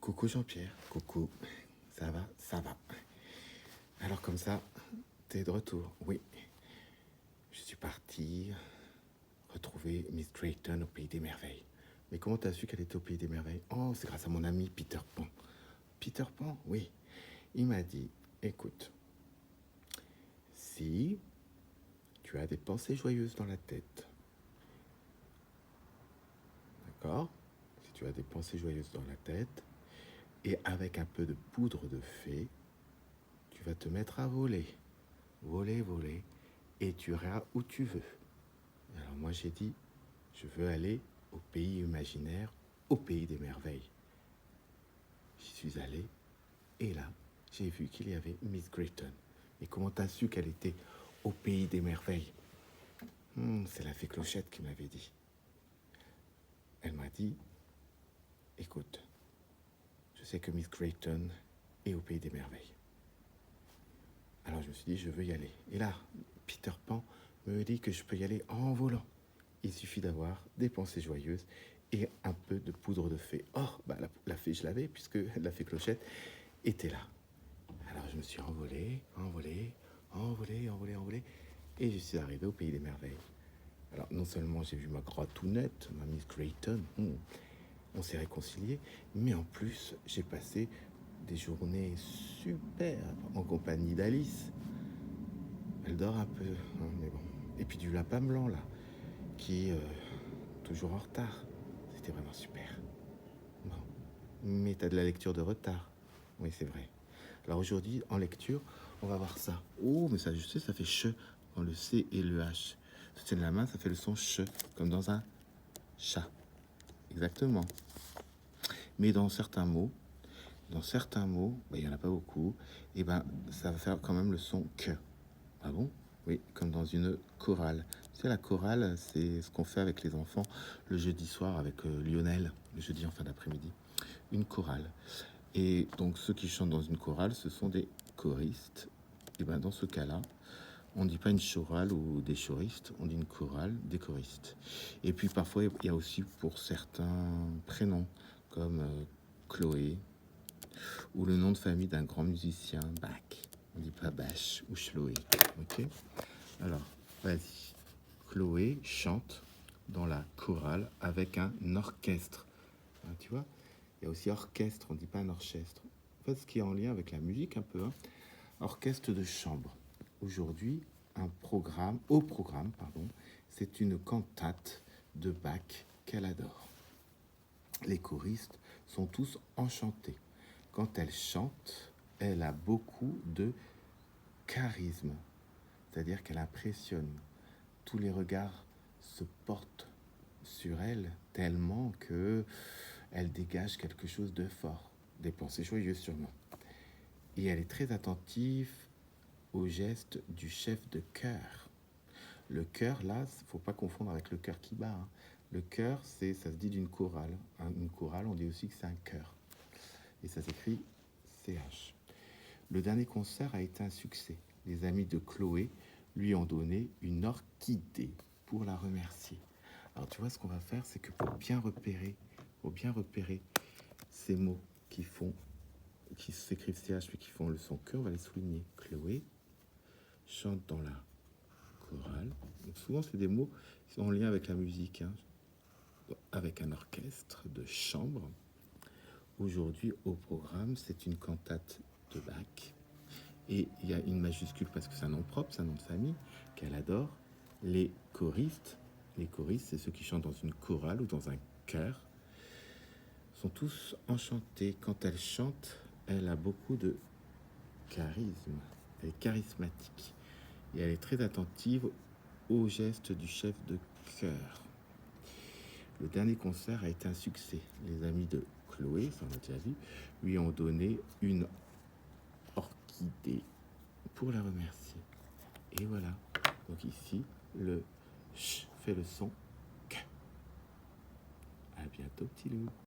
Coucou Jean-Pierre, coucou, ça va, ça va. Alors comme ça, t'es de retour, oui. Je suis parti retrouver Miss Drayton au Pays des Merveilles. Mais comment t'as su qu'elle était au Pays des Merveilles? Oh, c'est grâce à mon ami Peter Pan. Peter Pan, oui. Il m'a dit, écoute, si tu as des pensées joyeuses dans la tête, d'accord? Si tu as des pensées joyeuses dans la tête, et avec un peu de poudre de fée, tu vas te mettre à voler. Voler, voler, et tu iras où tu veux. Alors moi j'ai dit, je veux aller au pays imaginaire, au pays des merveilles. J'y suis allé, et là, j'ai vu qu'il y avait Miss Drayton. Et comment t'as su qu'elle était au pays des merveilles? C'est la fée Clochette qui m'avait dit. Elle m'a dit, écoute, je sais que Miss Drayton est au pays des merveilles. Alors je me suis dit, je veux y aller. Et là, Peter Pan me dit que je peux y aller en volant. Il suffit d'avoir des pensées joyeuses et un peu de poudre de fée. Or, la fée, je l'avais, puisque la fée Clochette était là. Alors je me suis envolé, et je suis arrivé au pays des merveilles. Alors non seulement j'ai vu ma gratounette, ma Miss Drayton, on s'est réconciliés, mais en plus j'ai passé des journées super en compagnie d'Alice. Elle dort un peu, mais bon. Et puis du lapin blanc là, qui est toujours en retard. C'était vraiment super. Bon. Mais t'as de la lecture de retard. Oui, c'est vrai. Alors aujourd'hui, en lecture, on va voir ça. Oh, mais ça, je sais, ça fait che dans le C et le H. Si tu tiens la main, ça fait le son che, comme dans un chat. Exactement. Mais dans certains mots, il n'y en a pas beaucoup, et ça va faire quand même le son que. Ah bon? Oui, comme dans une chorale. Tu sais, la chorale, c'est ce qu'on fait avec les enfants le jeudi soir avec Lionel, le jeudi en fin d'après-midi. Une chorale. Et donc, ceux qui chantent dans une chorale, ce sont des choristes. Et dans ce cas-là, on ne dit pas une chorale ou des choristes, on dit une chorale, des choristes. Et puis, parfois, il y a aussi pour certains prénoms, comme Chloé, ou le nom de famille d'un grand musicien, Bach. On ne dit pas Bach ou Chloé. Ok? Alors, vas-y. Chloé chante dans la chorale avec un orchestre. Tu vois, il y a aussi orchestre, on ne dit pas un orchestre. En fait, ce qui est en lien avec la musique un peu, orchestre de chambre. Aujourd'hui, au programme, c'est une cantate de Bach qu'elle adore. Les choristes sont tous enchantés. Quand elle chante, elle a beaucoup de charisme, c'est-à-dire qu'elle impressionne. Tous les regards se portent sur elle tellement que elle dégage quelque chose de fort, des pensées joyeuses sûrement. Et elle est très attentive aux gestes du chef de chœur. Le chœur, là, il ne faut pas confondre avec le cœur qui bat. Le chœur, ça se dit d'une chorale. Une chorale, on dit aussi que c'est un chœur. Et ça s'écrit CH. Le dernier concert a été un succès. Les amis de Chloé lui ont donné une orchidée pour la remercier. Alors tu vois, ce qu'on va faire, c'est que pour bien repérer ces mots qui s'écrivent CH puis qui font le son que, on va les souligner. Chloé chante dans la chorale. Donc souvent, c'est des mots qui sont en lien avec la musique, avec un orchestre de chambre. Aujourd'hui, au programme, c'est une cantate de Bach. Et il y a une majuscule parce que c'est un nom propre, c'est un nom de famille qu'elle adore. Les choristes, c'est ceux qui chantent dans une chorale ou dans un chœur, sont tous enchantés. Quand elle chante, elle a beaucoup de charisme. Elle est charismatique. Et elle est très attentive aux gestes du chef de chœur. Le dernier concert a été un succès. Les amis de Chloé, ça on a déjà vu, lui ont donné une orchidée pour la remercier. Et voilà. Donc ici, le ch fait le son k. À bientôt, petit loup.